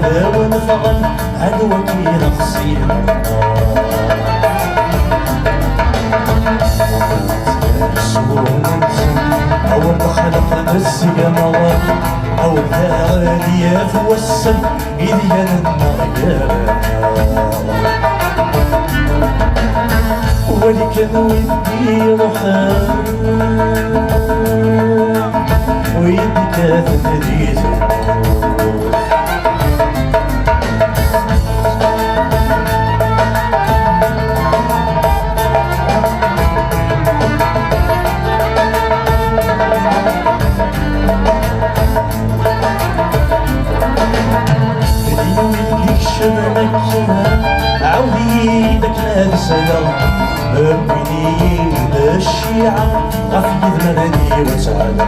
ونفغن عدوكي نقصي أو بخلق السجموات أو ثالية في السم إذا النغيار ولي كان ودي روحان ويدي كانت تدريزه عودي داك السلام بني الشيعة غفيد مدني وسعادة